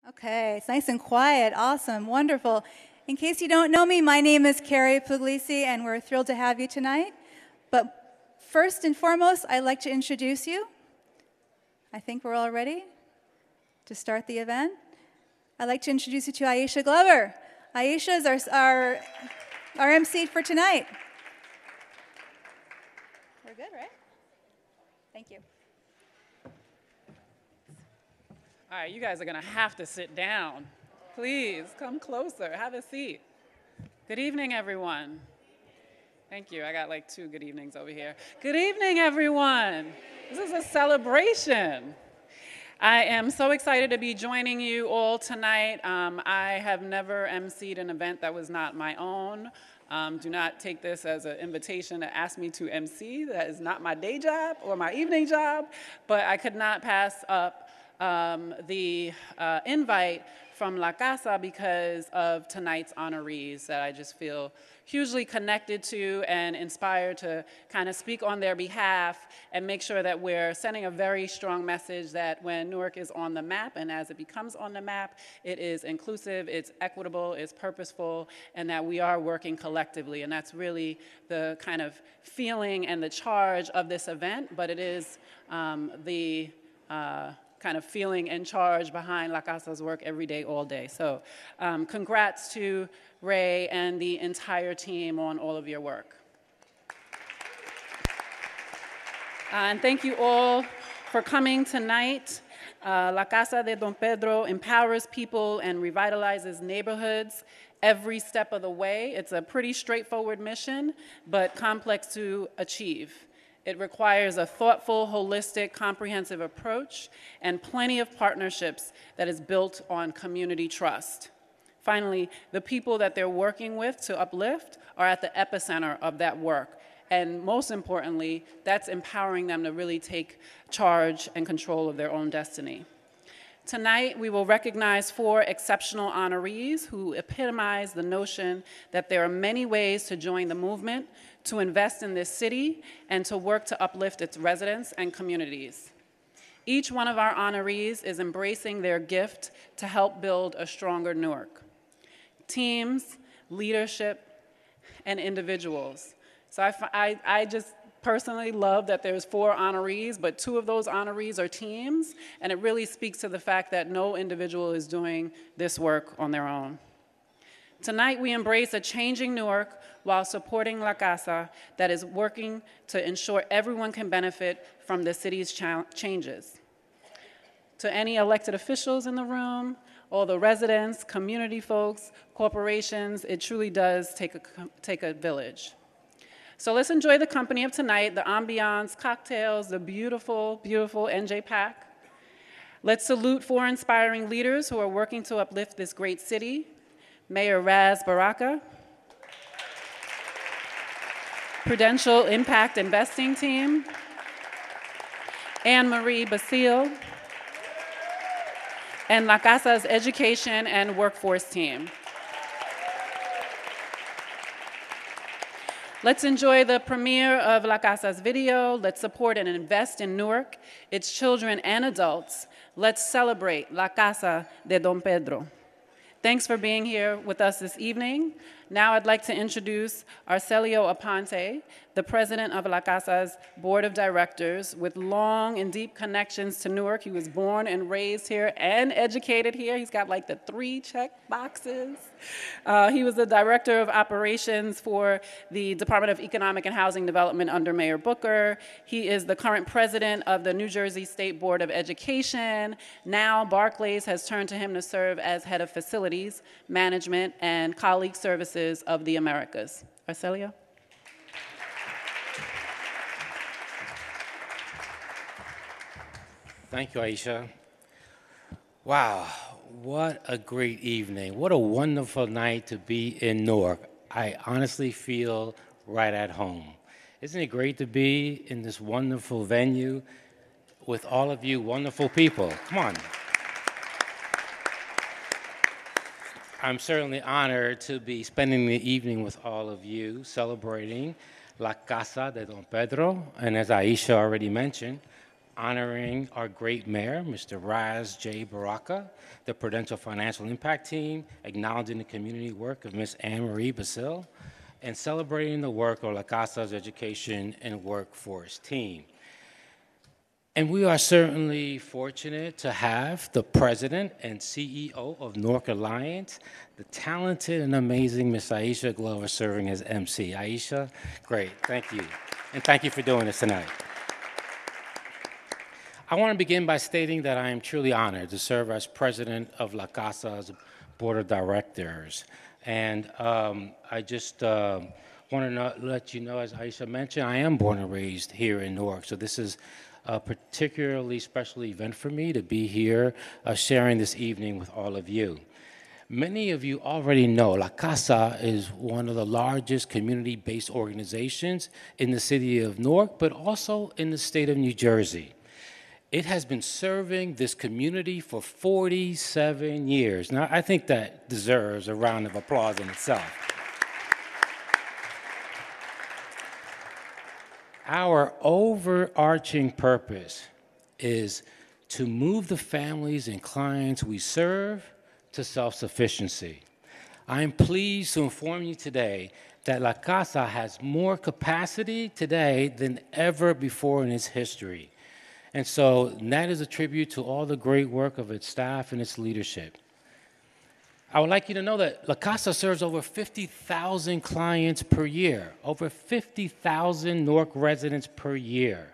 Okay, it's nice and quiet. Awesome, wonderful. In case you don't know me, my name is Carrie Puglisi, and we're thrilled to have you tonight. But first and foremost, I'd like to introduce you. I think we're all ready to start the event. I'd like to introduce you to Aisha Glover. Aisha is our MC for tonight. We're good, right? Thank you. All right, you guys are going to have to sit down. Please, come closer. Have a seat. Good evening, everyone. Thank you. I got like 2 good evenings over here. Good evening, everyone. This is a celebration. I am so excited to be joining you all tonight. I have never emceed an event that was not my own. Do not take this as an invitation to ask me to MC. That is not my day job or my evening job, but I could not pass up the invite from La Casa because of tonight's honorees that I just feel hugely connected to and inspired to kind of speak on their behalf and make sure that we're sending a very strong message that when Newark is on the map and as it becomes on the map, it is inclusive, it's equitable, it's purposeful, and that we are working collectively. And that's really the kind of feeling and the charge of this event, but it is the kind of feeling and charge behind La Casa's work every day, all day. So congrats to Ray and the entire team on all of your work. And thank you all for coming tonight. La Casa de Don Pedro empowers people and revitalizes neighborhoods every step of the way. It's a pretty straightforward mission, but complex to achieve. It requires a thoughtful, holistic, comprehensive approach and plenty of partnerships that is built on community trust. Finally, the people that they're working with to uplift are at the epicenter of that work. And most importantly, that's empowering them to really take charge and control of their own destiny. Tonight, we will recognize 4 exceptional honorees who epitomize the notion that there are many ways to join the movement, to invest in this city, and to work to uplift its residents and communities. Each one of our honorees is embracing their gift to help build a stronger Newark. Teams, leadership, and individuals. So I just personally love that there's 4 honorees, but 2 of those honorees are teams, and it really speaks to the fact that no individual is doing this work on their own. Tonight, we embrace a changing Newark while supporting La Casa that is working to ensure everyone can benefit from the city's changes. To any elected officials in the room, all the residents, community folks, corporations, it truly does take a village. So let's enjoy the company of tonight, the ambiance, cocktails, the beautiful, beautiful NJ Pack. Let's salute 4 inspiring leaders who are working to uplift this great city. Mayor Raz Baraka, Prudential Impact Investing Team, Anne-Marie Basile, and La Casa's Education and Workforce Team. Let's enjoy the premiere of La Casa's video. Let's support and invest in Newark, its children and adults. Let's celebrate La Casa de Don Pedro. Thanks for being here with us this evening. Now I'd like to introduce Arcelio Aponte, the president of La Casa's board of directors with long and deep connections to Newark. He was born and raised here and educated here. He's got like the 3 check boxes. He was the director of operations for the Department of Economic and Housing Development under Mayor Booker. He is the current president of the New Jersey State Board of Education. Now Barclays has turned to him to serve as head of facilities, management, and colleague services of the Americas. Arcelio? Thank you, Aisha. Wow, what a great evening. What a wonderful night to be in Newark. I honestly feel right at home. Isn't it great to be in this wonderful venue with all of you wonderful people? Come on. I'm certainly honored to be spending the evening with all of you celebrating La Casa de Don Pedro, and as Aisha already mentioned, honoring our great mayor, Mr. Raz J. Baraka, the Prudential Financial Impact Team, acknowledging the community work of Ms. Anne Marie Basil, and celebrating the work of La Casa's education and workforce team. And we are certainly fortunate to have the president and CEO of Newark Alliance, the talented and amazing Miss Aisha Glover, serving as MC. Aisha, great, thank you. And thank you for doing this tonight. I want to begin by stating that I am truly honored to serve as president of La Casa's board of directors. And I just want to let you know, as Aisha mentioned, I am born and raised here in Newark. So this is a particularly special event for me to be here sharing this evening with all of you. Many of you already know La Casa is one of the largest community-based organizations in the city of Newark, but also in the state of New Jersey. It has been serving this community for 47 years. Now, I think that deserves a round of applause in itself. Our overarching purpose is to move the families and clients we serve to self-sufficiency. I am pleased to inform you today that La Casa has more capacity today than ever before in its history. And so that is a tribute to all the great work of its staff and its leadership. I would like you to know that La Casa serves over 50,000 clients per year, over 50,000 Newark residents per year.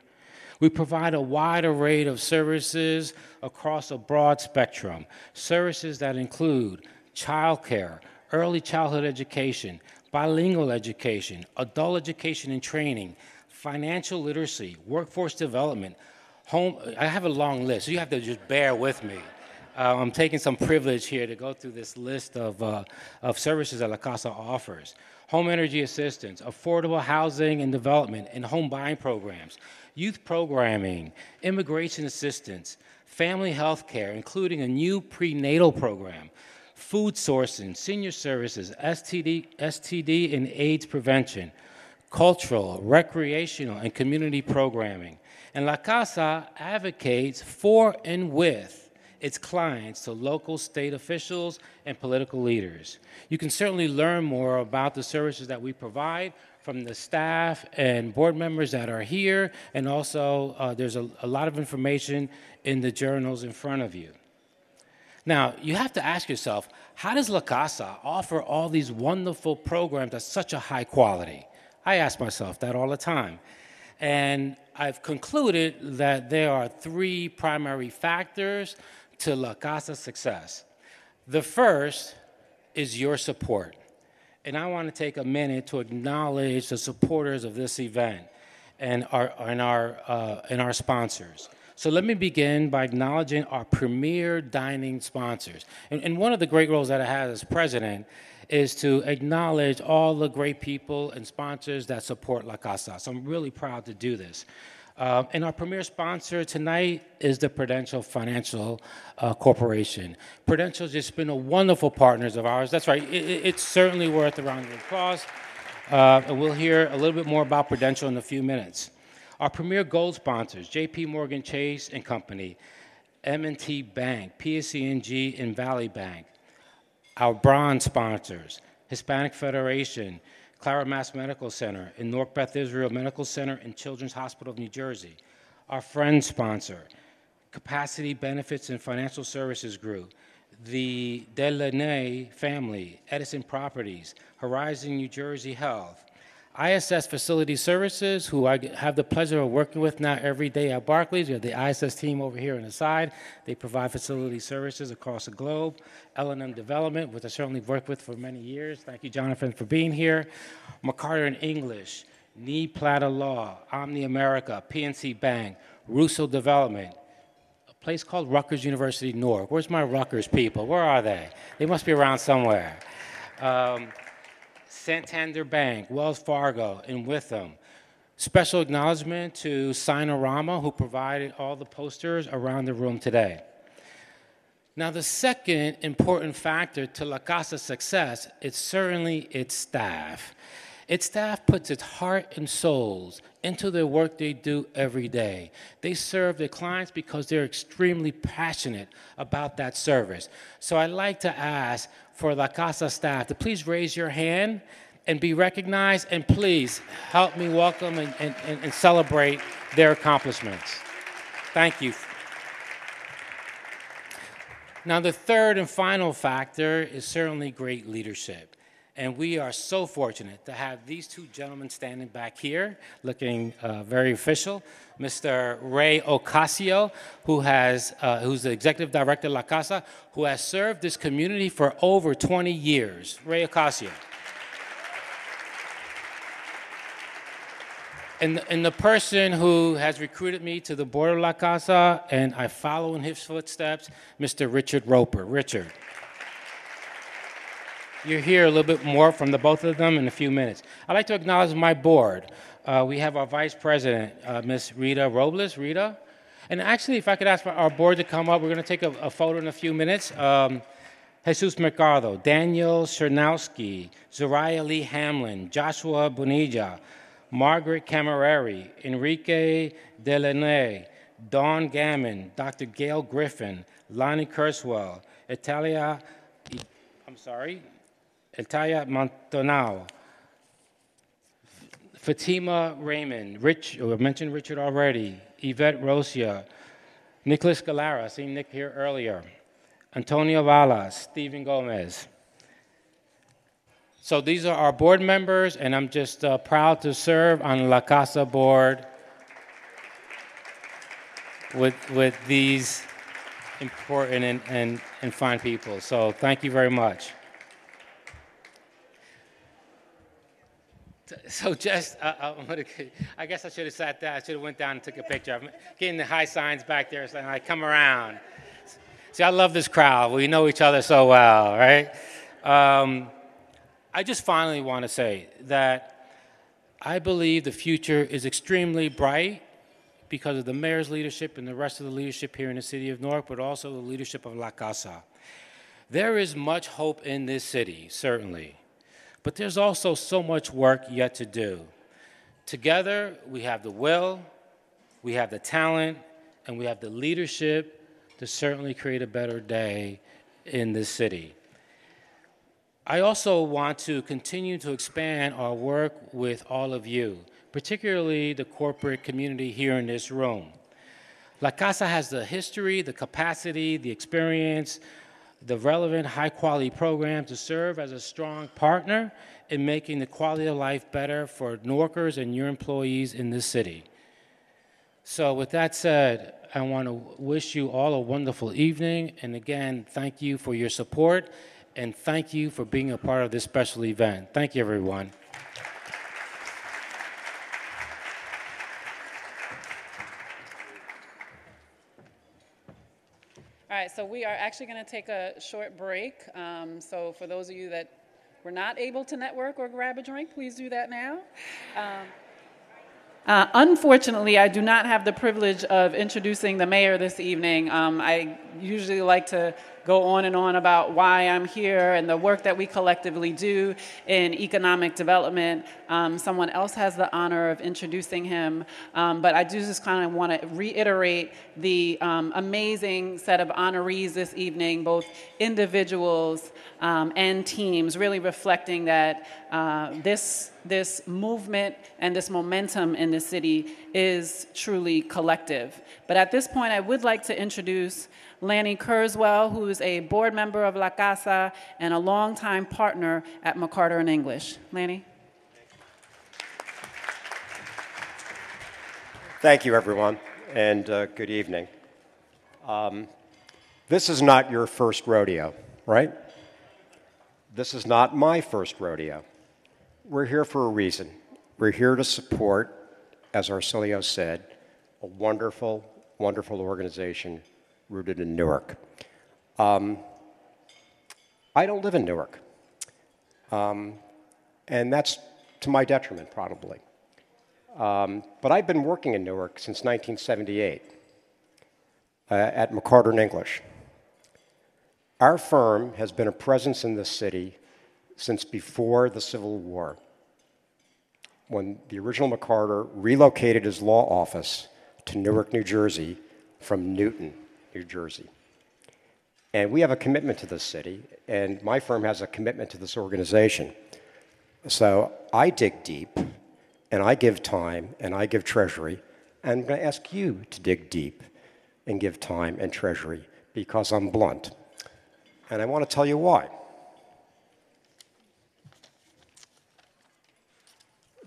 We provide a wide array of services across a broad spectrum, services that include childcare, early childhood education, bilingual education, adult education and training, financial literacy, workforce development, home. I have a long list, so you have to just bear with me. I'm taking some privilege here to go through this list of services that La Casa offers. Home energy assistance, affordable housing and development, and home buying programs, youth programming, immigration assistance, family health care, including a new prenatal program, food sourcing, senior services, STD and AIDS prevention, cultural, recreational, and community programming. And La Casa advocates for and with its clients to local, state officials, and political leaders. You can certainly learn more about the services that we provide from the staff and board members that are here, and also there's a lot of information in the journals in front of you. Now, you have to ask yourself, how does La Casa offer all these wonderful programs at such a high quality? I ask myself that all the time. And I've concluded that there are three primary factors to La Casa's success. The first is your support. And I want to take a minute to acknowledge the supporters of this event and our sponsors. So let me begin by acknowledging our premier dining sponsors. And one of the great roles that I have as president is to acknowledge all the great people and sponsors that support La Casa. So I'm really proud to do this. And our premier sponsor tonight is the Prudential Financial Corporation. Prudential has just been a wonderful partner of ours. That's right, it's certainly worth a round of applause. And we'll hear a little bit more about Prudential in a few minutes. Our premier gold sponsors, JP Morgan Chase and Company, M&T Bank, PSE&G, and Valley Bank. Our bronze sponsors, Hispanic Federation, Clara Mass Medical Center, and Newark Beth Israel Medical Center and Children's Hospital of New Jersey. Our friend sponsor, Capacity Benefits and Financial Services Group, the Delaney family, Edison Properties, Horizon New Jersey Health, ISS Facility Services, who I have the pleasure of working with now every day at Barclays. We have the ISS team over here on the side. They provide facility services across the globe. L&M Development, which I certainly worked with for many years. Thank you, Jonathan, for being here. McCarter and English, Nee Plata Law, Omni America, PNC Bank, Russo Development, a place called Rutgers University Newark. Where's my Rutgers people? Where are they? They must be around somewhere. Santander Bank, Wells Fargo, and Witham. Special acknowledgement to Sinorama, who provided all the posters around the room today. Now, the second important factor to La Casa's success is certainly its staff. Its staff puts its heart and souls into the work they do every day. They serve their clients because they're extremely passionate about that service. So I'd like to ask for La Casa staff to please raise your hand and be recognized, and please help me welcome and celebrate their accomplishments. Thank you. Now, the third and final factor is certainly great leadership. And we are so fortunate to have these two gentlemen standing back here, looking very official. Mr. Ray Ocasio, who's the Executive Director of La Casa, who has served this community for over 20 years. Ray Ocasio. And the person who has recruited me to the board of La Casa, and I follow in his footsteps, Mr. Richard Roper. Richard. You'll hear a little bit more from the both of them in a few minutes. I'd like to acknowledge my board. We have our Vice President, Ms. Rita Robles. Rita? And actually, if I could ask for our board to come up, we're going to take a photo in a few minutes. Jesus Mercado, Daniel Chernowski, Zariah Lee Hamlin, Joshua Bonilla, Margaret Camerari, Enrique Delaney, Dawn Gammon, Dr. Gail Griffin, Lonnie Kurzweil, Italia Montanao, Fatima Raymond, I mentioned Richard already, Yvette Rosia, Nicholas Galara, seen Nick here earlier, Antonio Valas, Stephen Gomez. So these are our board members, and I'm just proud to serve on La Casa board with these important and fine people. So thank you very much. So just, I guess I should have sat down. I should have went down and took a picture. I'm getting the high signs back there saying, like, come around. See, I love this crowd. We know each other so well, right? I just finally want to say that I believe the future is extremely bright because of the mayor's leadership and the rest of the leadership here in the city of Newark, but also the leadership of La Casa. There is much hope in this city, certainly, but there's also so much work yet to do. Together, we have the will, we have the talent, and we have the leadership to certainly create a better day in this city. I also want to continue to expand our work with all of you, particularly the corporate community here in this room. La Casa has the history, the capacity, the experience, the relevant high-quality programs to serve as a strong partner in making the quality of life better for Newarkers and your employees in this city. So with that said, I want to wish you all a wonderful evening, and again, thank you for your support, and thank you for being a part of this special event. Thank you, everyone. All right, so we are actually going to take a short break. So for those of you that were not able to network or grab a drink, please do that now. Unfortunately, I do not have the privilege of introducing the mayor this evening. I usually like to go on and on about why I'm here and the work that we collectively do in economic development. Someone else has the honor of introducing him, but I do just kind of want to reiterate the amazing set of honorees this evening, both individuals and teams, really reflecting that this movement and this momentum in the city is truly collective. But at this point, I would like to introduce Lanny Kurzweil, who is a board member of La Casa and a longtime partner at McCarter and English. Lanny? Thank you, everyone, and good evening. This is not your first rodeo, right? This is not my first rodeo. We're here for a reason. We're here to support, as Arcilio said, a wonderful, wonderful organization rooted in Newark. I don't live in Newark, and that's to my detriment, probably. But I've been working in Newark since 1978 at McCarter and English. Our firm has been a presence in this city since before the Civil War. when the original McCarter relocated his law office to Newark, New Jersey from Newton, New Jersey. And we have a commitment to this city, and my firm has a commitment to this organization. So I dig deep, and I give time, and I give treasury, and I'm going to ask you to dig deep and give time and treasury because I'm blunt. And I want to tell you why.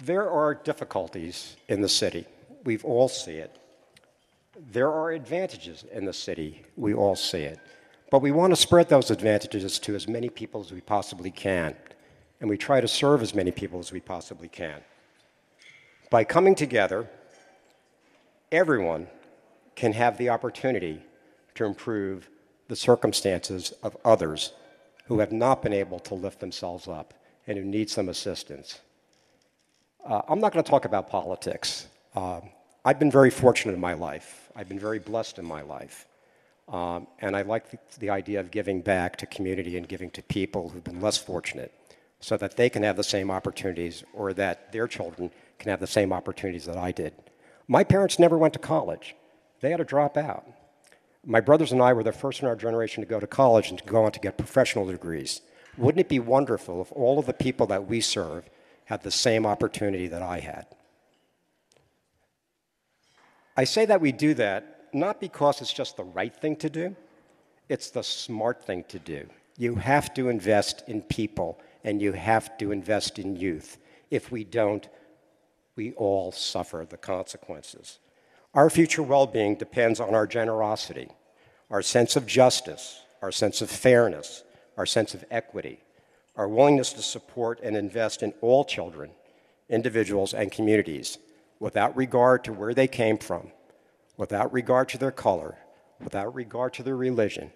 There are difficulties in the city. We all see it. There are advantages in the city. We all see it. But we want to spread those advantages to as many people as we possibly can. And we try to serve as many people as we possibly can. By coming together, everyone can have the opportunity to improve the circumstances of others who have not been able to lift themselves up and who need some assistance. I'm not going to talk about politics. I've been very fortunate in my life. I've been very blessed in my life. And I like the idea of giving back to community and giving to people who've been less fortunate so that they can have the same opportunities or that their children can have the same opportunities that I did. My parents never went to college. They had to drop out. My brothers and I were the first in our generation to go to college and to go on to get professional degrees. Wouldn't it be wonderful if all of the people that we serve had the same opportunity that I had? I say that we do that not because it's just the right thing to do, it's the smart thing to do. You have to invest in people and you have to invest in youth. If we don't, we all suffer the consequences. Our future well-being depends on our generosity, our sense of justice, our sense of fairness, our sense of equity, our willingness to support and invest in all children, individuals, and communities without regard to where they came from, without regard to their color, without regard to their religion.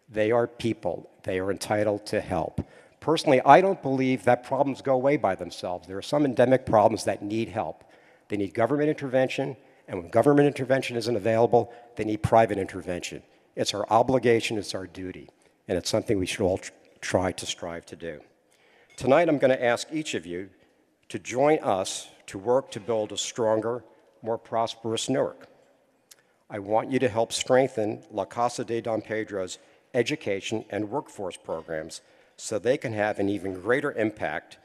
They are people. They are entitled to help. Personally, I don't believe that problems go away by themselves. There are some endemic problems that need help. They need government intervention, and when government intervention isn't available, they need private intervention. It's our obligation, it's our duty, and it's something we should all try to strive to do. Tonight, I'm going to ask each of you to join us to work to build a stronger, more prosperous Newark. I want you to help strengthen La Casa de Don Pedro's education and workforce programs so they can have an even greater impact.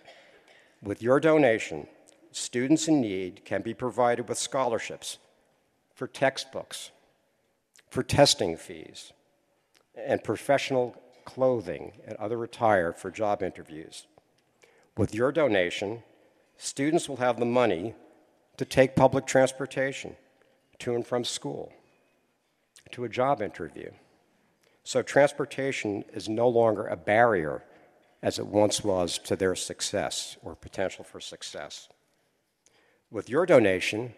With your donation, students in need can be provided with scholarships for textbooks, for testing fees, and professional clothing and other attire for job interviews. With your donation, students will have the money to take public transportation to and from school, to a job interview. So transportation is no longer a barrier as it once was to their success or potential for success. With your donation,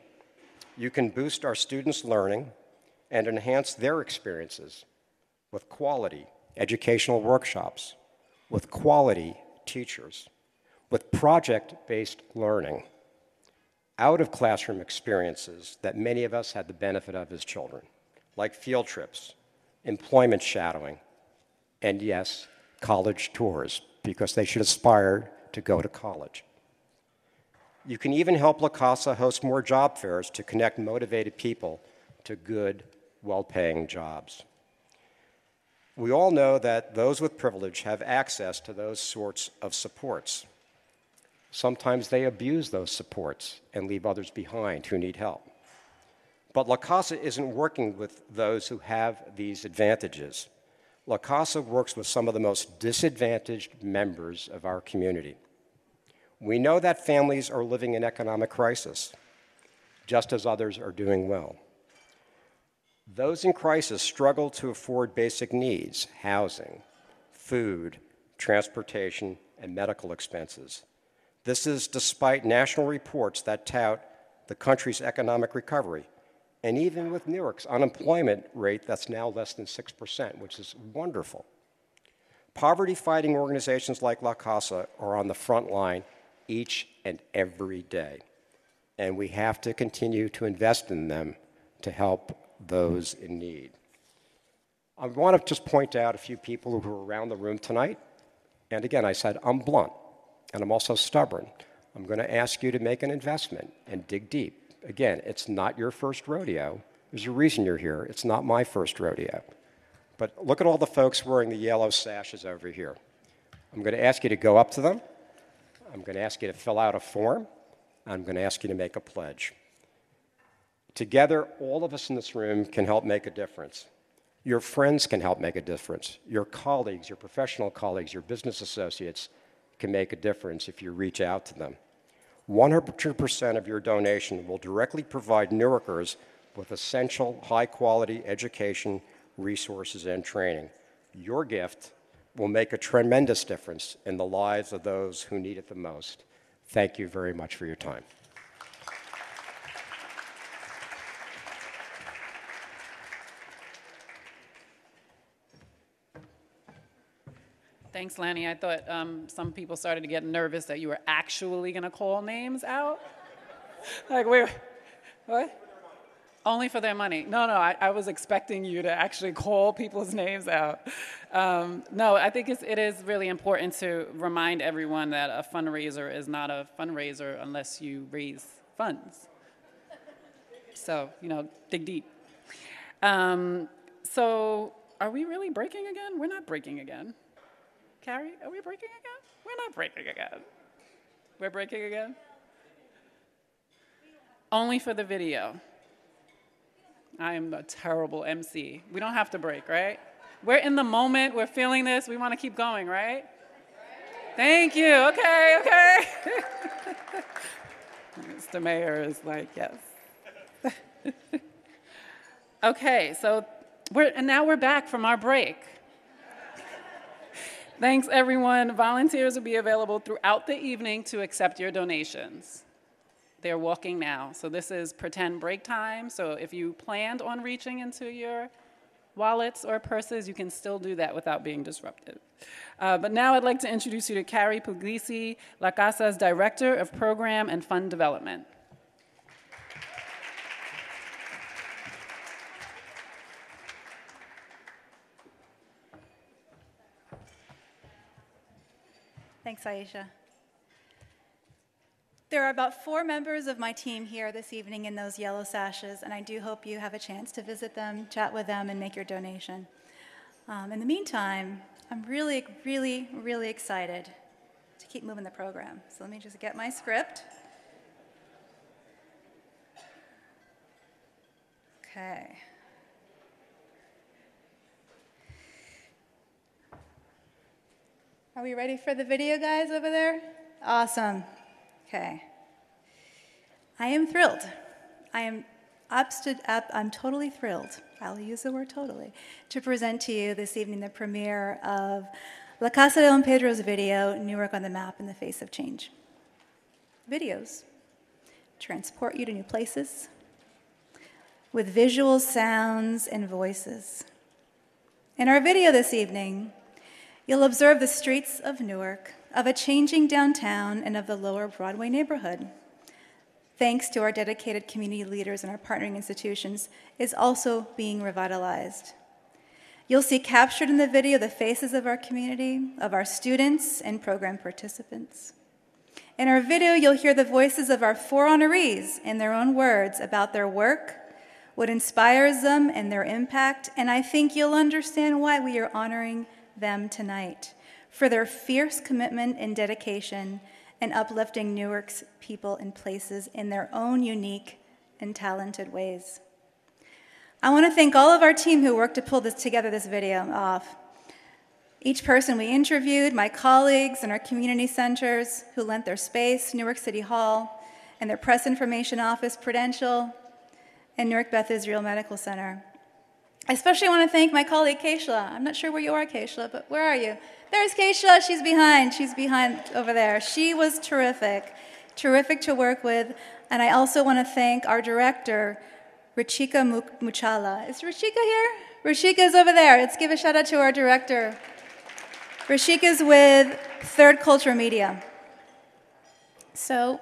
you can boost our students' learning and enhance their experiences with quality educational workshops, with quality teachers, with project-based learning, out-of-classroom experiences that many of us had the benefit of as children, like field trips, employment shadowing, and yes, college tours, because they should aspire to go to college. You can even help La Casa host more job fairs to connect motivated people to good, well-paying jobs. We all know that those with privilege have access to those sorts of supports. Sometimes they abuse those supports and leave others behind who need help. But La Casa isn't working with those who have these advantages. La Casa works with some of the most disadvantaged members of our community. We know that families are living in economic crisis, just as others are doing well. Those in crisis struggle to afford basic needs, housing, food, transportation, and medical expenses. This is despite national reports that tout the country's economic recovery, and even with Newark's unemployment rate that's now less than 6%, which is wonderful. Poverty-fighting organizations like La Casa are on the front line each and every day, and we have to continue to invest in them to help those in need. I want to just point out a few people who are around the room tonight. And again, I said I'm blunt, and I'm also stubborn. I'm going to ask you to make an investment and dig deep. Again, it's not your first rodeo. There's a reason you're here. It's not my first rodeo. But look at all the folks wearing the yellow sashes over here. I'm going to ask you to go up to them. I'm going to ask you to fill out a form. I'm going to ask you to make a pledge. Together, all of us in this room can help make a difference. Your friends can help make a difference. Your colleagues, your professional colleagues, your business associates can make a difference if you reach out to them. 100% of your donation will directly provide Newarkers with essential, high-quality education, resources, and training. Your gift will make a tremendous difference in the lives of those who need it the most. Thank you very much for your time. Thanks, Lanny. I thought some people started to get nervous that you were actually going to call names out. Like, wait, what? Only for their money. No, I was expecting you to actually call people's names out. No, I think it is really important to remind everyone that a fundraiser is not a fundraiser unless you raise funds. So, dig deep. So, are we really breaking again? We're not breaking again. Carrie, are we breaking again? We're not breaking again. We're breaking again? Only for the video. I am a terrible MC. We don't have to break, right? We're in the moment. We're feeling this. We want to keep going, right? Thank you. Okay. Mr. Mayor is like, yes. Okay, so now we're back from our break. Thanks, everyone. Volunteers will be available throughout the evening to accept your donations. They're walking now. So this is pretend break time. So if you planned on reaching into your wallets or purses, you can still do that without being disrupted. But now I'd like to introduce you to Carrie Puglisi, La Casa's Director of Program and Fund Development. Thanks, Aisha. There are about 4 members of my team here this evening in those yellow sashes, and I do hope you have a chance to visit them, chat with them, and make your donation. In the meantime, I'm really, really, really excited to keep moving the program. So let me just get my script. Okay. Are we ready for the video, guys, over there? Awesome. Okay. I am thrilled. I'm totally thrilled, I'll use the word totally, to present to you this evening the premiere of La Casa de Don Pedro's video, Newark on the Map in the Face of Change. Videos transport you to new places with visuals, sounds, and voices. In our video this evening, you'll observe the streets of Newark, of a changing downtown, and of the lower Broadway neighborhood. Thanks to our dedicated community leaders and our partnering institutions, is also being revitalized. You'll see captured in the video the faces of our community, of our students and program participants. In our video, you'll hear the voices of our 4 honorees in their own words about their work, what inspires them, and their impact, and I think you'll understand why we are honoring them tonight, for their fierce commitment and dedication and uplifting Newark's people and places in their own unique and talented ways. I want to thank all of our team who worked to pull this video off. Each person we interviewed, my colleagues and our community centers who lent their space, Newark City Hall, and their press information office, Prudential, and Newark Beth Israel Medical Center. I especially want to thank my colleague, Keishla. I'm not sure where you are, Keishla, but where are you? There's Keishla. She's behind over there. She was terrific to work with. And I also want to thank our director, Rachika Muchala. Is Rachika here? Rachika's over there. Let's give a shout out to our director. Rachika's with Third Culture Media. So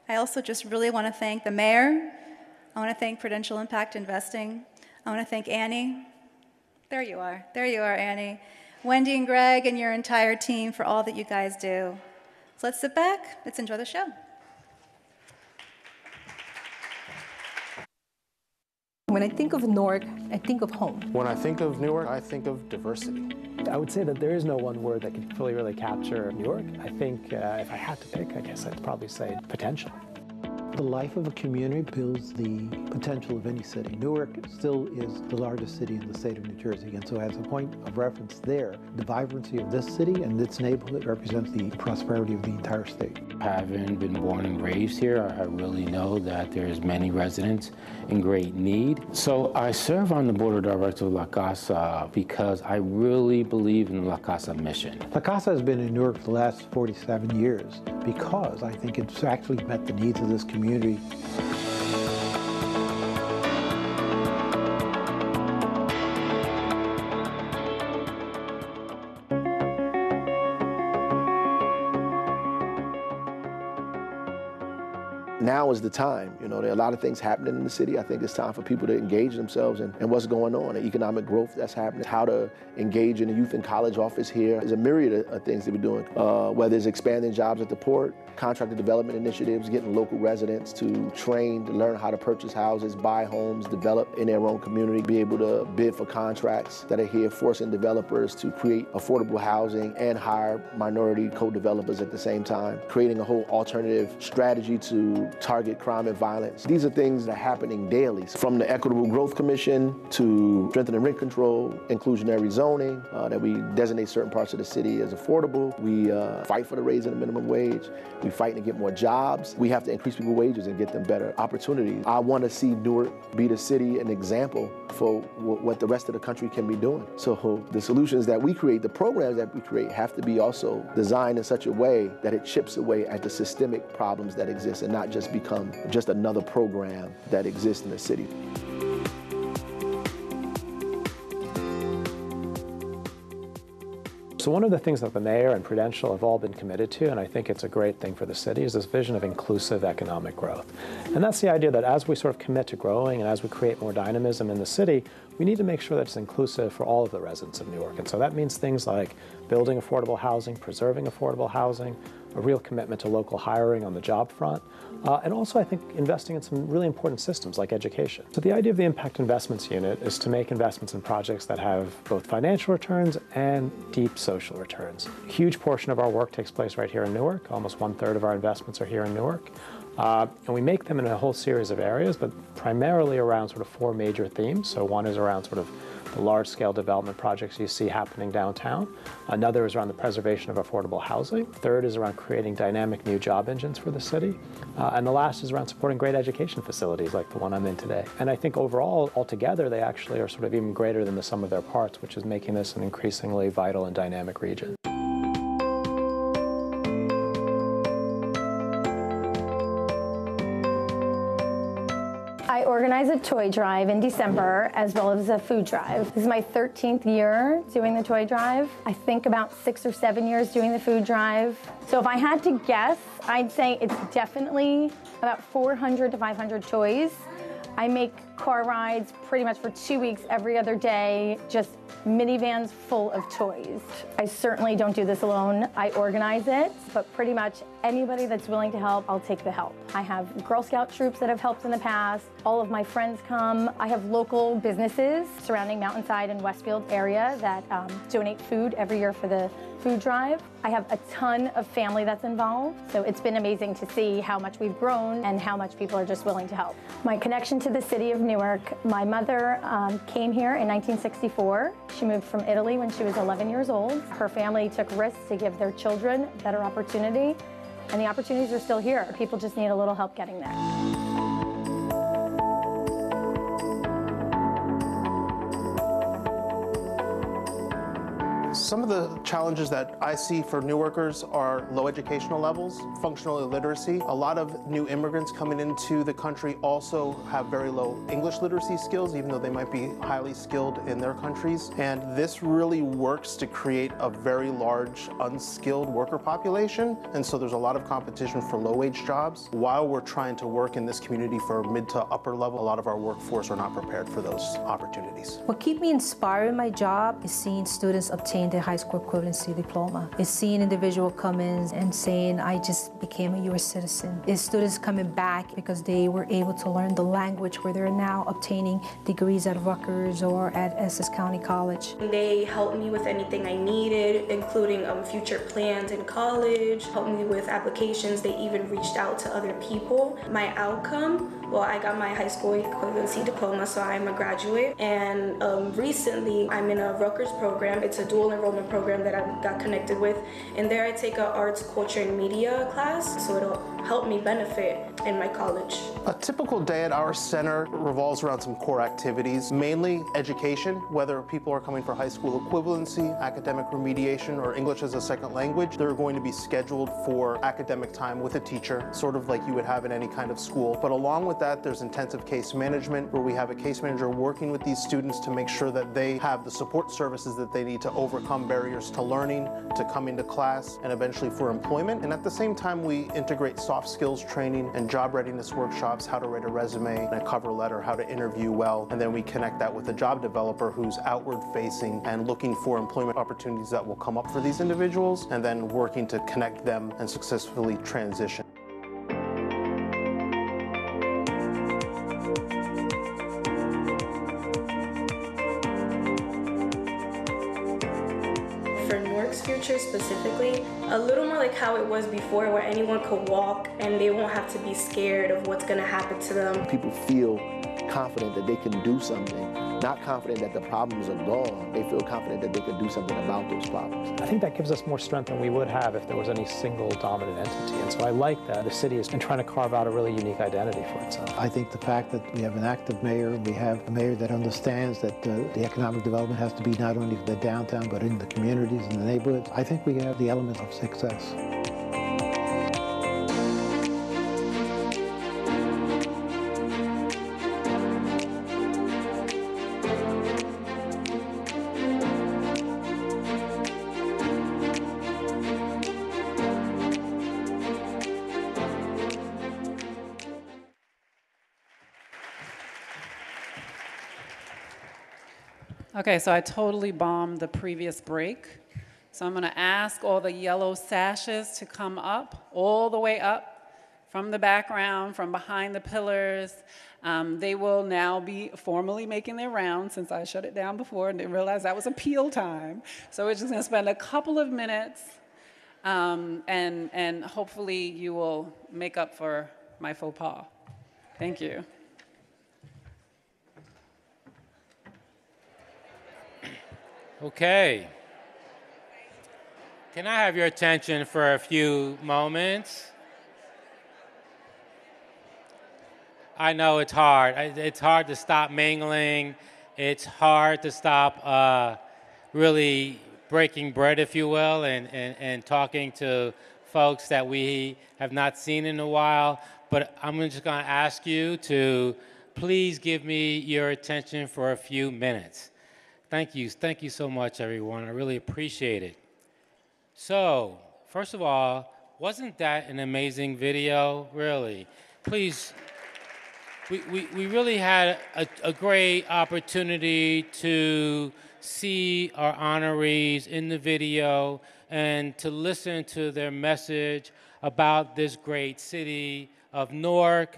I also just really want to thank the mayor. I want to thank Prudential Impact Investing. I want to thank Annie. There you are, Annie. Wendy and Greg and your entire team for all that you guys do. So let's sit back, let's enjoy the show. When I think of Newark, I think of home. When I think of Newark, I think of diversity. I would say that there is no one word that can fully really capture Newark. I think if I had to pick, I guess I'd probably say potential. The life of a community builds the potential of any city. Newark still is the largest city in the state of New Jersey, and so as a point of reference there, the vibrancy of this city and its neighborhood represents the prosperity of the entire state. Having been born and raised here, I really know that there's many residents in great need. So I serve on the board of directors of La Casa because I really believe in the La Casa mission. La Casa has been in Newark for the last 47 years because I think it's actually met the needs of this community. Now is the time. You know, there are a lot of things happening in the city. I think it's time for people to engage themselves in what's going on, the economic growth that's happening, how to engage in the youth and college office here. There's a myriad of things that we're doing, whether it's expanding jobs at the port, contractor development initiatives, getting local residents to train, to learn how to purchase houses, buy homes, develop in their own community, be able to bid for contracts that are here, forcing developers to create affordable housing and hire minority co-developers at the same time, creating a whole alternative strategy to target crime and violence. These are things that are happening daily, from the Equitable Growth Commission to strengthening rent control, inclusionary zoning, that we designate certain parts of the city as affordable. We fight for the raise in the minimum wage. We fight to get more jobs. We have to increase people's wages and get them better opportunities. I want to see Newark be the city, an example for what the rest of the country can be doing. So the solutions that we create, the programs that we create, have to be also designed in such a way that it chips away at the systemic problems that exist and not just become just another program that exists in the city. So one of the things that the mayor and Prudential have all been committed to, and I think it's a great thing for the city, is this vision of inclusive economic growth. And that's the idea that as we sort of commit to growing and as we create more dynamism in the city, we need to make sure that it's inclusive for all of the residents of Newark. And so that means things like building affordable housing, preserving affordable housing, a real commitment to local hiring on the job front, and also I think investing in some really important systems like education. So the idea of the Impact Investments Unit is to make investments in projects that have both financial returns and deep social returns. A huge portion of our work takes place right here in Newark. Almost 1/3 of our investments are here in Newark. And we make them in a whole series of areas, but primarily around sort of 4 major themes. So one is around sort of the large-scale development projects you see happening downtown. Another is around the preservation of affordable housing. Third is around creating dynamic new job engines for the city. And the last is around supporting great education facilities like the one I'm in today. And I think overall, altogether, they actually are sort of even greater than the sum of their parts, which is making this an increasingly vital and dynamic region. I organize a toy drive in December as well as a food drive. This is my 13th year doing the toy drive. I think about 6 or 7 years doing the food drive. So if I had to guess, I'd say it's definitely about 400 to 500 toys. I make car rides pretty much for 2 weeks every other day, just minivans full of toys. I certainly don't do this alone. I organize it, but pretty much anybody that's willing to help, I'll take the help. I have Girl Scout troops that have helped in the past. All of my friends come. I have local businesses surrounding Mountainside and Westfield area that donate food every year for the food drive. I have a ton of family that's involved, so it's been amazing to see how much we've grown and how much people are just willing to help. My connection to the city of Newark, my mother came here in 1964. She moved from Italy when she was 11 years old. Her family took risks to give their children better opportunity, and the opportunities are still here. People just need a little help getting there. Some of the challenges that I see for Newarkers are low educational levels, functional illiteracy. A lot of new immigrants coming into the country also have very low English literacy skills, even though they might be highly skilled in their countries. And this really works to create a very large unskilled worker population. And so there's a lot of competition for low-wage jobs. While we're trying to work in this community for mid to upper level, a lot of our workforce are not prepared for those opportunities. What keeps me inspired in my job is seeing students obtain the high school equivalency diploma. It's seeing individual come in and saying, I just became a U.S. citizen. It's students coming back because they were able to learn the language where they're now obtaining degrees at Rutgers or at Essex County College. They helped me with anything I needed, including future plans in college, helped me with applications. They even reached out to other people. My outcome, well, I got my high school equivalency diploma, so I'm a graduate. And recently, I'm in a Rutgers program. It's a dual enrollment program that I got connected with. And there I take an arts, culture, and media class, so it'll help me benefit in my college. A typical day at our center revolves around some core activities, mainly education, whether people are coming for high school equivalency, academic remediation, or English as a second language. They're going to be scheduled for academic time with a teacher, sort of like you would have in any kind of school. But along with that, there's intensive case management, where we have a case manager working with these students to make sure that they have the support services that they need to overcome barriers to learning, to coming to class, and eventually for employment. And at the same time, we integrate soft skills training and job readiness workshops, how to write a resume and a cover letter, how to interview well, and then we connect that with a job developer who's outward facing and looking for employment opportunities that will come up for these individuals, and then working to connect them and successfully transition. Future specifically, a little more like how it was before, where anyone could walk and they won't have to be scared of what's going to happen to them. People feel confident that they can do something, not confident that the problems are gone. They feel confident that they can do something about those problems. I think that gives us more strength than we would have if there was any single dominant entity. And so I like that the city has been trying to carve out a really unique identity for itself. I think the fact that we have an active mayor, and we have a mayor that understands that the economic development has to be not only for the downtown, but in the communities and the neighborhoods, I think we have the elements of success. Okay, so I totally bombed the previous break. So I'm going to ask all the yellow sashes to come up, all the way up from the background, from behind the pillars. They will now be formally making their rounds, since I shut it down before and didn't realize that was appeal time. So we're just going to spend a couple of minutes, and hopefully you will make up for my faux pas. Thank you. Okay. Can I have your attention for a few moments? I know it's hard. It's hard to stop mingling. It's hard to stop really breaking bread, if you will, and talking to folks that we have not seen in a while. But I'm just going to ask you to please give me your attention for a few minutes. Thank you. Thank you so much, everyone. I really appreciate it. So, first of all, wasn't that an amazing video? Really. Please, we really had a great opportunity to see our honorees in the video and to listen to their message about this great city of Newark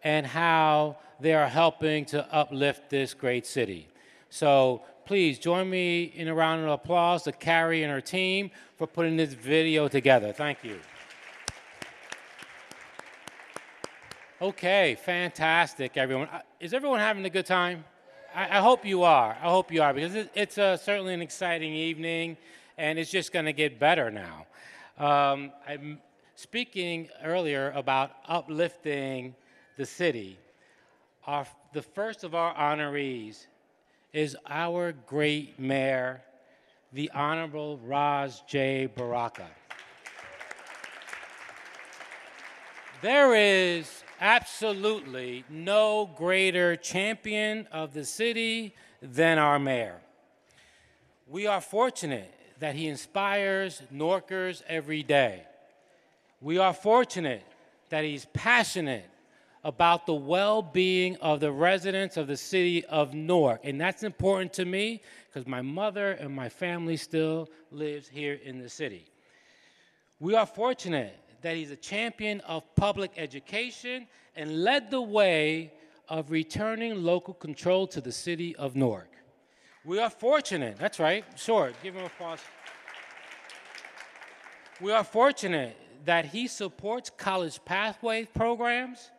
and how they are helping to uplift this great city. So, please join me in a round of applause to Carrie and her team for putting this video together. Thank you. Okay, fantastic, everyone. Is everyone having a good time? I hope you are. I hope you are, because it's certainly an exciting evening, and it's just going to get better now. I'm speaking earlier about uplifting the city. The first of our honorees is our great mayor, the Honorable Raj J. Baraka. There is absolutely no greater champion of the city than our mayor. We are fortunate that he inspires Newarkers every day. We are fortunate that he's passionate about the well-being of the residents of the city of Newark. And that's important to me because my mother and my family still lives here in the city. We are fortunate that he's a champion of public education and led the way of returning local control to the city of Newark. We are fortunate, that's right, sure, give him applause. We are fortunate that he supports college pathway programs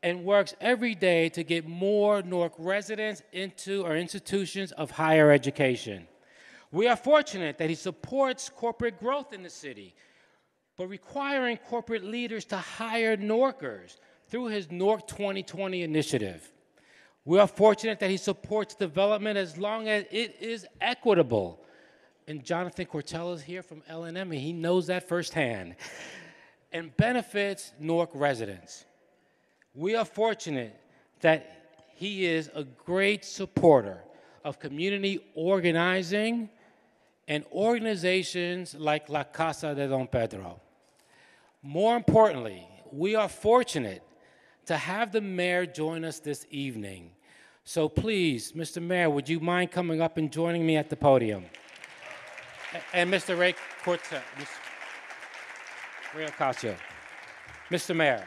and works every day to get more Newark residents into our institutions of higher education. We are fortunate that he supports corporate growth in the city, but requiring corporate leaders to hire Newarkers through his Newark 2020 initiative. We are fortunate that he supports development as long as it is equitable. And Jonathan Cortell is here from L&M, and he knows that firsthand, and benefits Newark residents. We are fortunate that he is a great supporter of community organizing and organizations like La Casa de Don Pedro. More importantly, we are fortunate to have the mayor join us this evening. So please, Mr. Mayor, would you mind coming up and joining me at the podium? And Mr. Ray Cortez, Ray Ocasio. Mr. Mayor,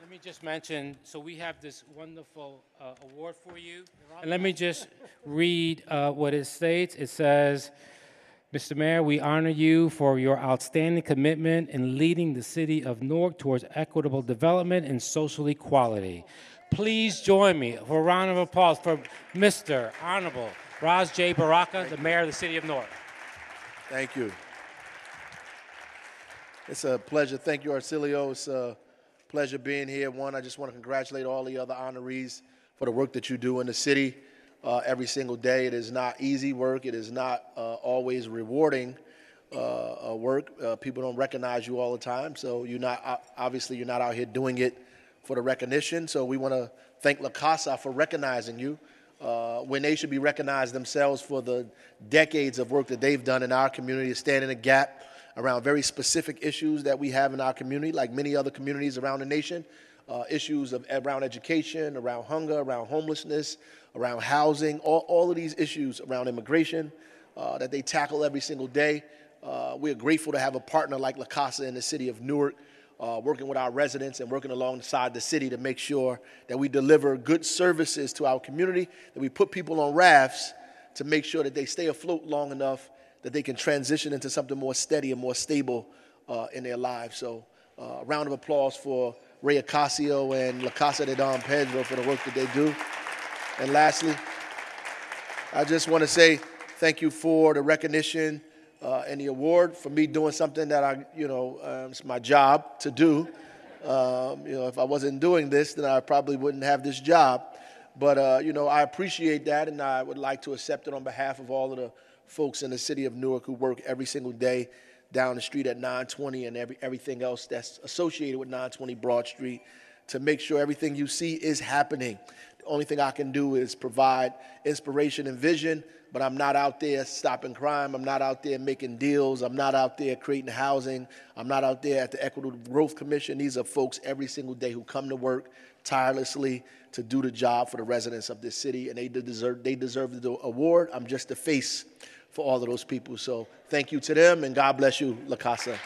let me just mention, so we have this wonderful award for you. And let me just read what it states. It says, Mr. Mayor, we honor you for your outstanding commitment in leading the city of Newark towards equitable development and social equality. Please join me for a round of applause for Mr. Honorable Raz J. Baraka, the mayor of the city of Newark. Thank you. It's a pleasure. Thank you, Arcilio. It's a pleasure being here. One, I just want to congratulate all the other honorees for the work that you do in the city every single day. It is not easy work. It is not always rewarding work. People don't recognize you all the time, so obviously you're not out here doing it for the recognition. So we want to thank La Casa for recognizing you when they should be recognized themselves for the decades of work that they've done in our community, standing a gap around very specific issues that we have in our community, like many other communities around the nation, issues around education, around hunger, around homelessness, around housing, all of these issues around immigration that they tackle every single day. We're grateful to have a partner like La Casa in the city of Newark, working with our residents and working alongside the city to make sure that we deliver good services to our community, that we put people on rafts to make sure that they stay afloat long enough that they can transition into something more steady and more stable in their lives. So a round of applause for Ray Ocasio and La Casa de Don Pedro for the work that they do. And lastly, I just want to say thank you for the recognition and the award for me doing something that it's my job to do. If I wasn't doing this, then I probably wouldn't have this job. But, I appreciate that, and I would like to accept it on behalf of all of the folks in the city of Newark who work every single day down the street at 920 and everything else that's associated with 920 Broad Street to make sure everything you see is happening. The only thing I can do is provide inspiration and vision, but I'm not out there stopping crime. I'm not out there making deals. I'm not out there creating housing. I'm not out there at the Equitable Growth Commission. These are folks every single day who come to work tirelessly to do the job for the residents of this city, and they deserve the award. I'm just the face for all of those people. So thank you to them, and God bless you, La Casa.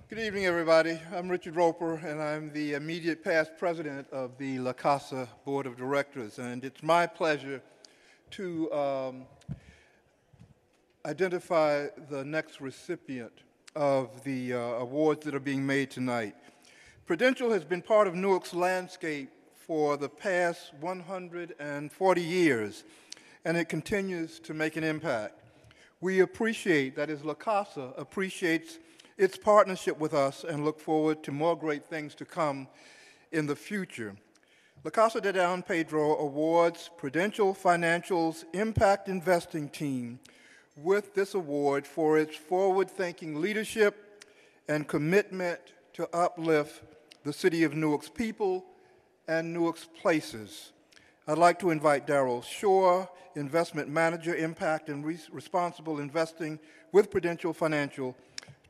Good evening, everybody. I'm Richard Roper, and I'm the immediate past president of the La Casa Board of Directors. And it's my pleasure to identify the next recipient of the awards that are being made tonight. Prudential has been part of Newark's landscape for the past 140 years, and it continues to make an impact. We appreciate, that is La Casa, appreciates its partnership with us and look forward to more great things to come in the future. La Casa de Don Pedro awards Prudential Financial's Impact Investing Team with this award for its forward-thinking leadership and commitment to uplift the City of Newark's people and Newark's places. I'd like to invite Darrell Shore, Investment Manager, Impact and Responsible Investing with Prudential Financial,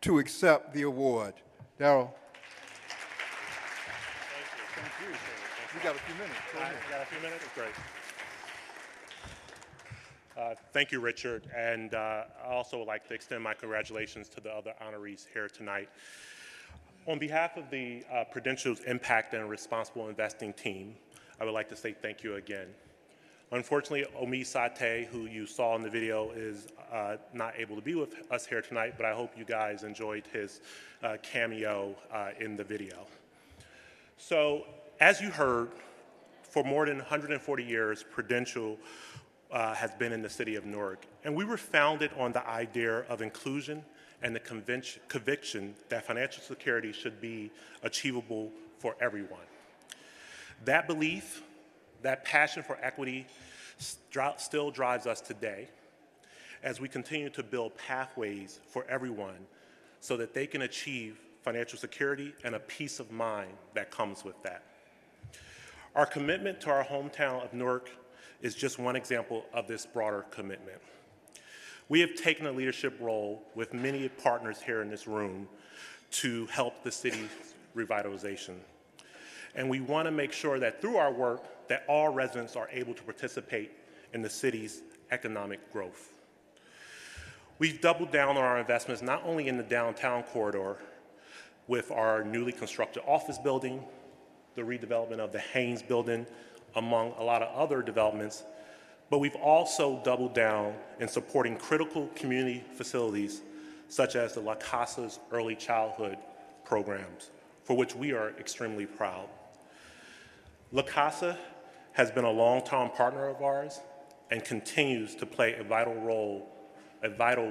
to accept the award. Darrell. Thank you. You got a few minutes. Go ahead. I got a few minutes? Great. Thank you, Richard. And I also would like to extend my congratulations to the other honorees here tonight. On behalf of the Prudential's Impact and Responsible Investing team, I would like to say thank you again. Unfortunately, Omi Sate, who you saw in the video, is not able to be with us here tonight, but I hope you guys enjoyed his cameo in the video. So, as you heard, for more than 140 years, Prudential has been in the city of Newark, and we were founded on the idea of inclusion and the conviction that financial security should be achievable for everyone. That belief, that passion for equity still drives us today as we continue to build pathways for everyone so that they can achieve financial security and a peace of mind that comes with that. Our commitment to our hometown of Newark is just one example of this broader commitment. We have taken a leadership role with many partners here in this room to help the city's revitalization. And we want to make sure that through our work that all residents are able to participate in the city's economic growth. We've doubled down on our investments not only in the downtown corridor with our newly constructed office building, the redevelopment of the Haynes building, among a lot of other developments, but we've also doubled down in supporting critical community facilities such as the La Casa's early childhood programs, for which we are extremely proud. La Casa has been a long-term partner of ours and continues to play a vital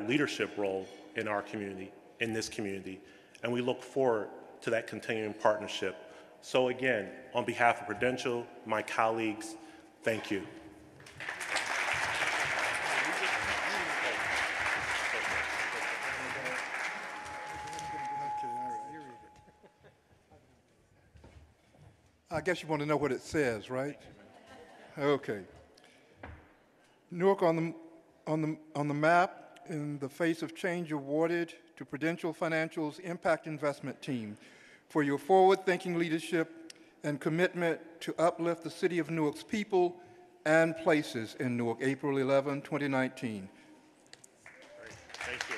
leadership role in our community, in this community, and we look forward to that continuing partnership. So again, on behalf of Prudential, my colleagues, thank you. I guess you want to know what it says, right? Okay. Newark on the map in the face of change awarded to Prudential Financial's Impact Investment Team for your forward-thinking leadership and commitment to uplift the City of Newark's people and places in Newark, April 11, 2019. Great. Thank you.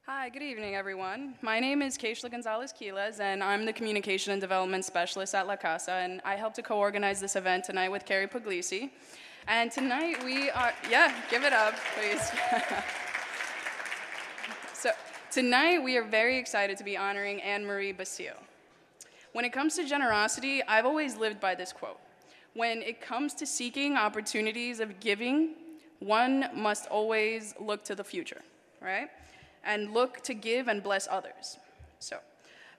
Hi, good evening, everyone. My name is Keishla Gonzalez-Quiles, and I'm the Communication and Development Specialist at La Casa, and I help to co-organize this event tonight with Carrie Puglisi. And tonight we are, yeah, give it up, please. So tonight we are very excited to be honoring Anne Marie Basile. When it comes to generosity, I've always lived by this quote. When it comes to seeking opportunities of giving, one must always look to the future, right? And look to give and bless others. So,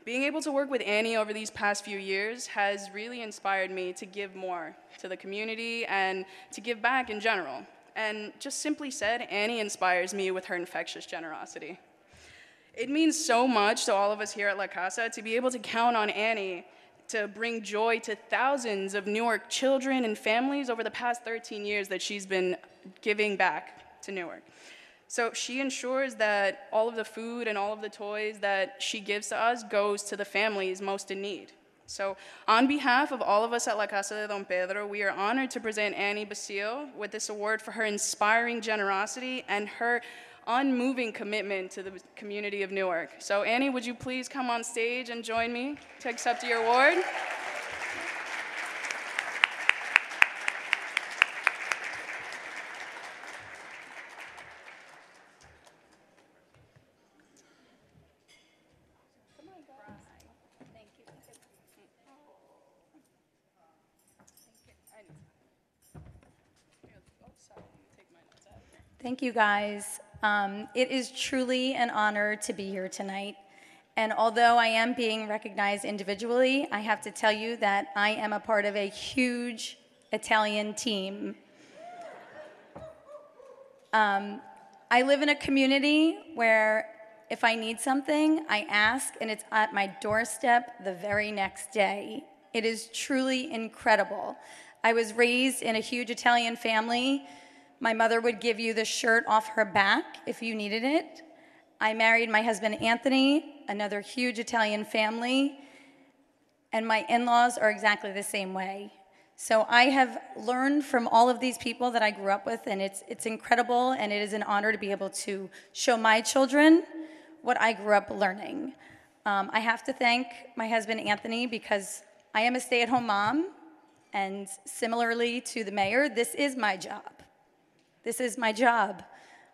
being able to work with Annie over these past few years has really inspired me to give more to the community and to give back in general. And just simply said, Annie inspires me with her infectious generosity. It means so much to all of us here at La Casa to be able to count on Annie to bring joy to thousands of Newark children and families over the past 13 years that she's been giving back to Newark. So she ensures that all of the food and all of the toys that she gives to us goes to the families most in need. So on behalf of all of us at La Casa de Don Pedro, we are honored to present Annie Basile with this award for her inspiring generosity and her unmoving commitment to the community of Newark. So Annie, would you please come on stage and join me to accept your award? Thank you, guys. It is truly an honor to be here tonight. And although I am being recognized individually, I have to tell you that I am a part of a huge Italian team. I live in a community where if I need something, I ask, and it's at my doorstep the very next day. It is truly incredible. I was raised in a huge Italian family. My mother would give you the shirt off her back if you needed it. I married my husband, Anthony, another huge Italian family, and my in-laws are exactly the same way. So I have learned from all of these people that I grew up with, and it's incredible, and it is an honor to be able to show my children what I grew up learning. I have to thank my husband, Anthony, because I am a stay-at-home mom, and similarly to the mayor, this is my job. This is my job.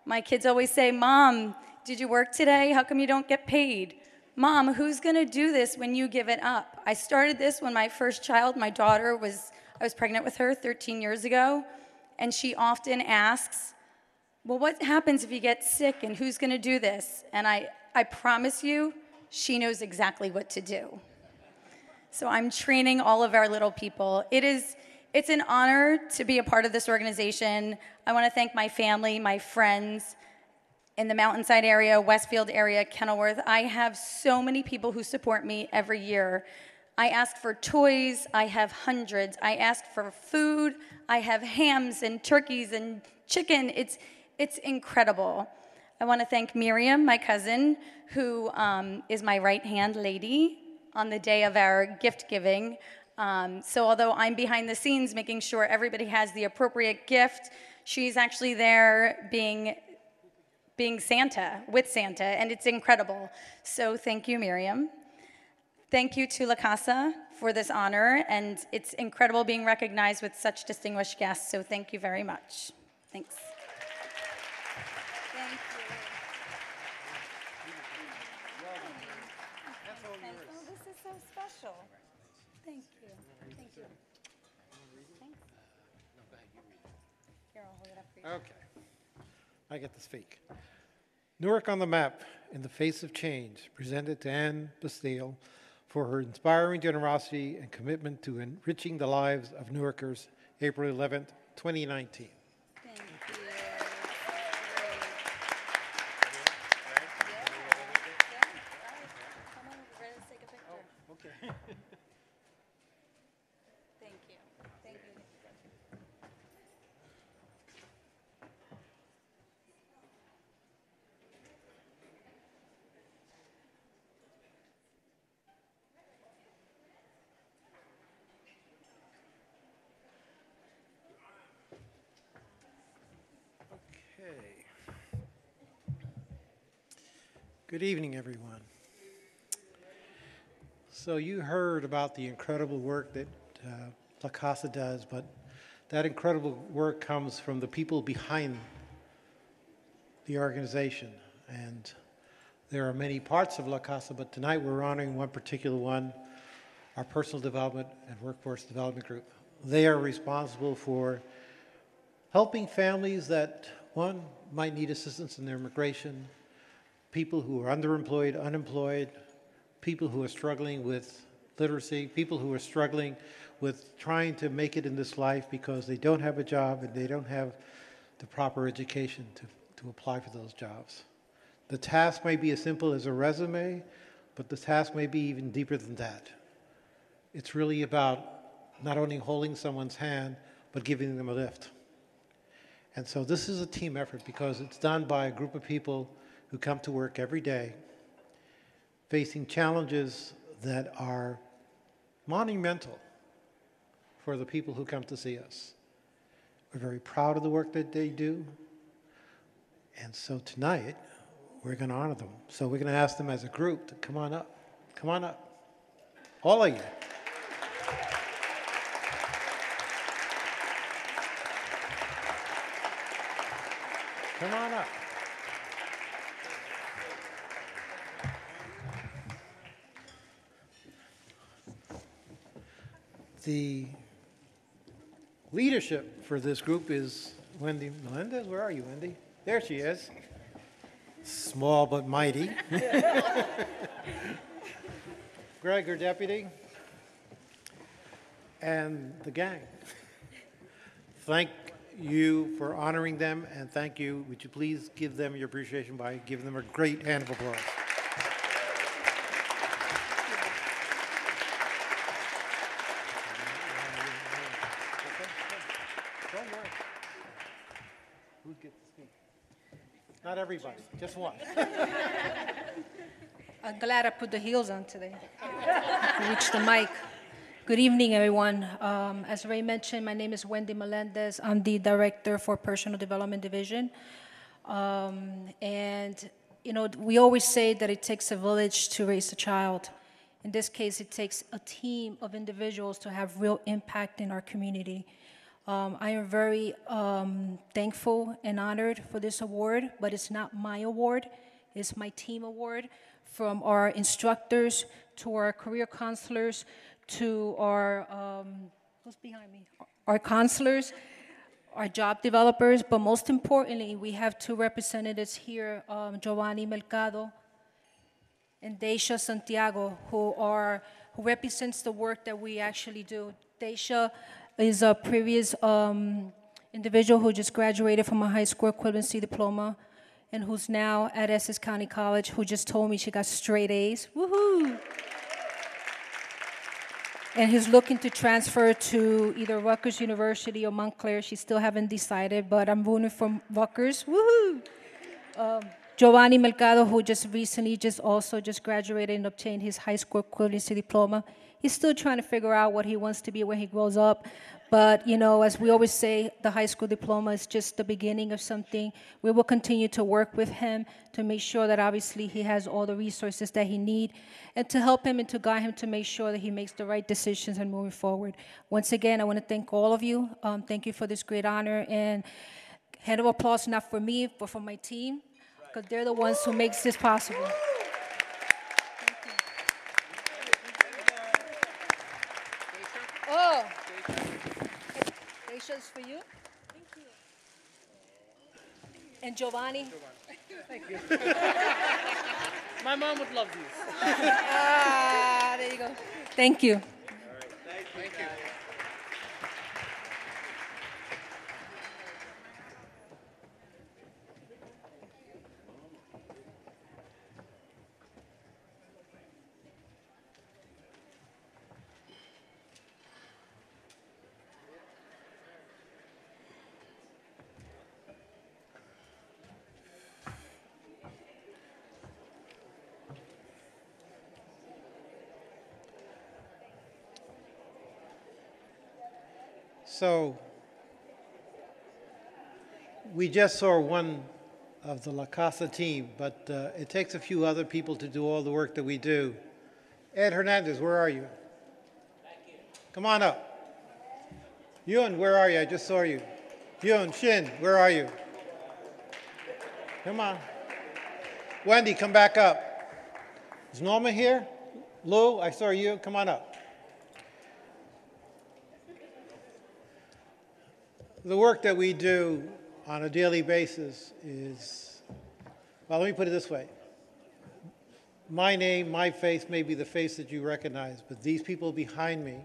My kids always say, Mom, did you work today? How come you don't get paid? Mom, who's gonna do this when you give it up? I started this when my first child, my daughter, I was pregnant with her 13 years ago, and she often asks, well, what happens if you get sick and who's gonna do this? And I promise you, she knows exactly what to do. So I'm training all of our little people. It's an honor to be a part of this organization. I wanna thank my family, my friends in the Mountainside area, Westfield area, Kenilworth. I have so many people who support me every year. I ask for toys, I have hundreds. I ask for food, I have hams and turkeys and chicken. It's incredible. I wanna thank Miriam, my cousin, who is my right-hand lady on the day of our gift giving. So although I'm behind the scenes making sure everybody has the appropriate gift, she's actually there being Santa, with Santa, and it's incredible. So thank you, Miriam. Thank you to La Casa for this honor, and it's incredible being recognized with such distinguished guests, so thank you very much. Thanks. Thank you. Oh, this is so special. Thank you. Thank you. Thanks. Here, I'll hold it up for you. Okay. I get to speak. Newark on the Map, in the Face of Change, presented to Anne Bastille for her inspiring generosity and commitment to enriching the lives of Newarkers, April 11th, 2019. Thank you. Okay. Thank you. Thank you. Good evening, everyone. So you heard about the incredible work that La Casa does, but that incredible work comes from the people behind the organization. And there are many parts of La Casa, but tonight we're honoring one particular one, our Personal Development and Workforce Development Group. They are responsible for helping families that, one, might need assistance in their immigration, people who are underemployed, unemployed, people who are struggling with literacy, people who are struggling with trying to make it in this life because they don't have a job and they don't have the proper education to apply for those jobs. The task may be as simple as a resume, but the task may be even deeper than that. It's really about not only holding someone's hand, but giving them a lift. And so this is a team effort because it's done by a group of people who come to work every day facing challenges that are monumental for the people who come to see us. We're very proud of the work that they do. And so tonight, we're going to honor them. So we're going to ask them as a group to come on up. Come on up. All of you. Come on up. The leadership for this group is Wendy Melendez. Where are you, Wendy? There she is. Small but mighty. Greg, our deputy, and the gang. Thank you for honoring them, and thank you. Would you please give them your appreciation by giving them a great hand of applause. Don't worry. Who gets to speak? Not everybody, just one. I'm glad I put the heels on today to reach the mic. Good evening, everyone. As Ray mentioned, my name is Wendy Melendez. I'm the Director for Personal Development Division. And, you know, we always say that it takes a village to raise a child. In this case, it takes a team of individuals to have real impact in our community. I am very thankful and honored for this award, but it's not my award. It's my team award, from our instructors to our career counselors to our, who's behind me? Our counselors, our job developers, but most importantly, we have two representatives here, Giovanni Mercado and Daisha Santiago, who represents the work that we actually do. Daisha is a previous individual who just graduated from a high school equivalency diploma and who's now at Essex County College, who just told me she got straight A's. Woohoo! And he's looking to transfer to either Rutgers University or Montclair. She still haven't decided, but I'm rooting for Rutgers. Woohoo! Giovanni Mercado, who just recently also graduated and obtained his high school equivalency diploma. He's still trying to figure out what he wants to be when he grows up. But, you know, as we always say, the high school diploma is just the beginning of something. We will continue to work with him to make sure that obviously he has all the resources that he needs and to help him and to guide him to make sure that he makes the right decisions and moving forward. Once again, I want to thank all of you. Thank you for this great honor. And hand of applause, not for me, but for my team, because they're the ones who makes this possible. Oh, Daisha is for you. Thank you. And Giovanni. Thank you. My mom would love these. There you go. Thank you. All right. Thank you. So we just saw one of the La Casa team, but it takes a few other people to do all the work that we do. Ed Hernandez, where are you? Come on up. Yun, where are you? I just saw you. Yun, Shin, where are you? Come on. Wendy, come back up. Is Norma here? Lou, I saw you. Come on up. The work that we do on a daily basis is, well, let me put it this way. My name, my face may be the face that you recognize, but these people behind me,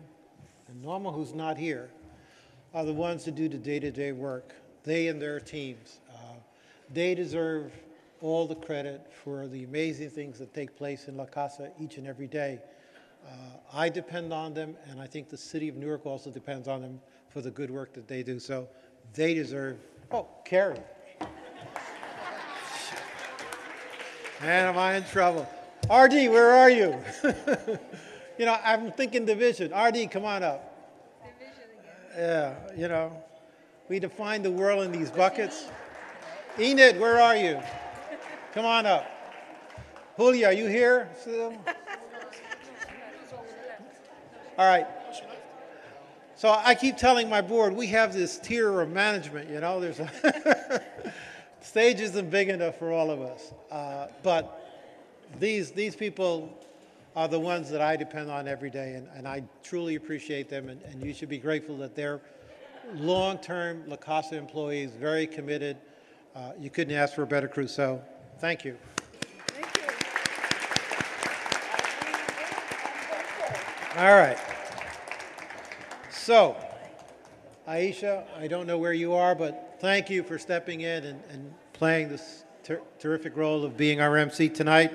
and Norma, who's not here, are the ones who do the day-to-day work, they and their teams. They deserve all the credit for the amazing things that take place in La Casa each and every day. I depend on them, and I think the city of Newark also depends on them for the good work that they do. So they deserve, oh, Carrie. Man, am I in trouble. RD, where are you? You know, I'm thinking division. RD, come on up. Division again. Yeah, you know, we define the world in these buckets. Enid, where are you? Come on up. Julia, are you here still? All right. So I keep telling my board, we have this tier of management, you know, there's a stage isn't big enough for all of us. But these people are the ones that I depend on every day, and I truly appreciate them, and you should be grateful that they're long-term La Casa employees, very committed, You couldn't ask for a better crew, so thank you. All right. So, Aisha, I don't know where you are, but thank you for stepping in and playing this terrific role of being our MC tonight.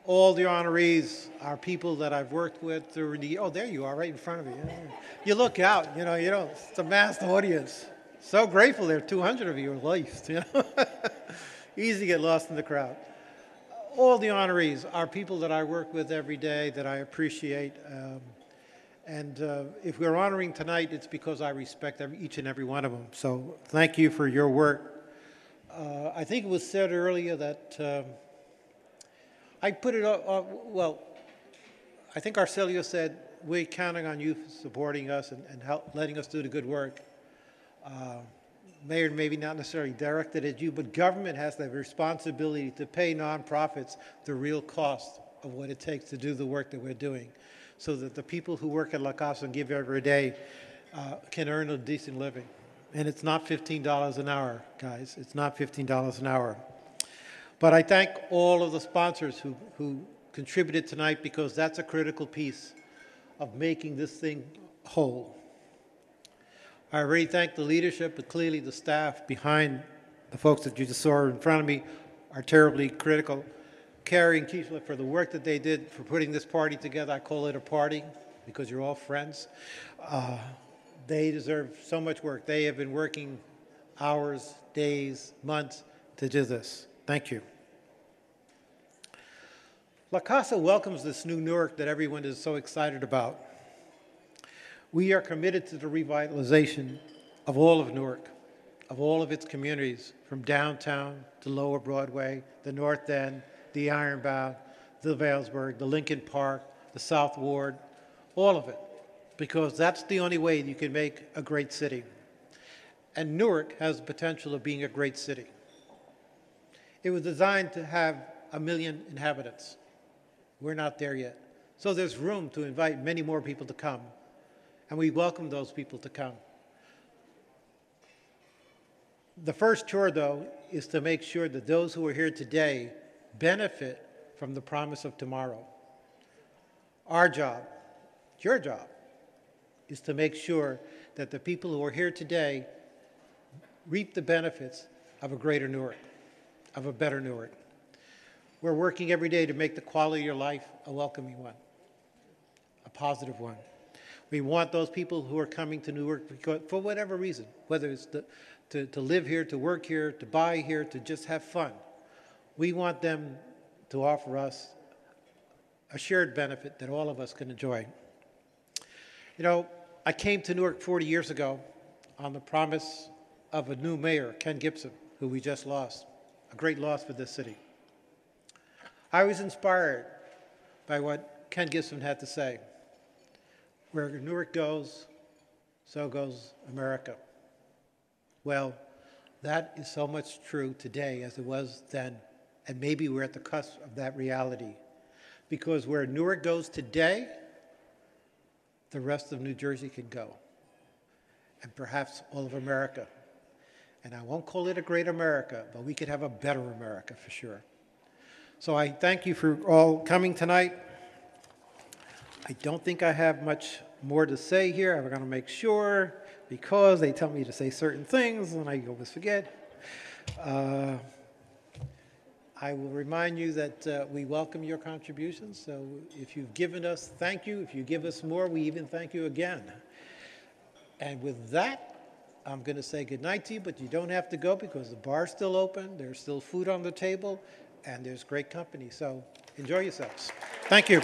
All the honorees are people that I've worked with through the, oh, there you are, right in front of you. You look out, you know, it's a massed audience. So grateful there are 200 of you at least, you know. Easy to get lost in the crowd. All the honorees are people that I work with every day that I appreciate. If we're honoring tonight, it's because I respect each and every one of them. So thank you for your work. I think it was said earlier that I put it, well, I think Arcelio said, we're counting on you supporting us and letting us do the good work. Mayor, maybe not necessarily directed at you, but government has the responsibility to pay nonprofits the real cost of what it takes to do the work that we're doing, so that the people who work at La Casa and give every day can earn a decent living. And it's not $15 an hour, guys. It's not $15 an hour. But I thank all of the sponsors who contributed tonight, because that's a critical piece of making this thing whole. I already thank the leadership, but clearly the staff behind the folks that you just saw in front of me are terribly critical. Carrie and Keishla for the work that they did for putting this party together. I call it a party because you're all friends. They deserve so much work. They have been working hours, days, months to do this. Thank you. La Casa welcomes this new Newark that everyone is so excited about. We are committed to the revitalization of all of Newark, of all of its communities, from downtown to Lower Broadway, the North End, the Ironbound, the Valesburg, the Lincoln Park, the South Ward, all of it, because that's the only way you can make a great city. And Newark has the potential of being a great city. It was designed to have 1 million inhabitants. We're not there yet. So there's room to invite many more people to come, and we welcome those people to come. The first chore, though, is to make sure that those who are here today benefit from the promise of tomorrow. Our job, your job, is to make sure that the people who are here today reap the benefits of a greater Newark, of a better Newark. We're working every day to make the quality of your life a welcoming one, a positive one. We want those people who are coming to Newark because, for whatever reason, whether it's to live here, to work here, to buy here, to just have fun, we want them to offer us a shared benefit that all of us can enjoy. You know, I came to Newark 40 years ago on the promise of a new mayor, Ken Gibson, who we just lost, a great loss for this city. I was inspired by what Ken Gibson had to say. Where Newark goes, so goes America. Well, that is so much true today as it was then, and maybe we're at the cusp of that reality. Because where Newark goes today, the rest of New Jersey can go, and perhaps all of America. And I won't call it a great America, but we could have a better America for sure. So I thank you for all coming tonight. I don't think I have much more to say here. I'm going to make sure, because they tell me to say certain things and I always forget. I will remind you that we welcome your contributions. So if you've given us, thank you. If you give us more, we even thank you again. And with that, I'm going to say goodnight to you, but you don't have to go because the bar's still open. There's still food on the table, and there's great company. So enjoy yourselves. Thank you.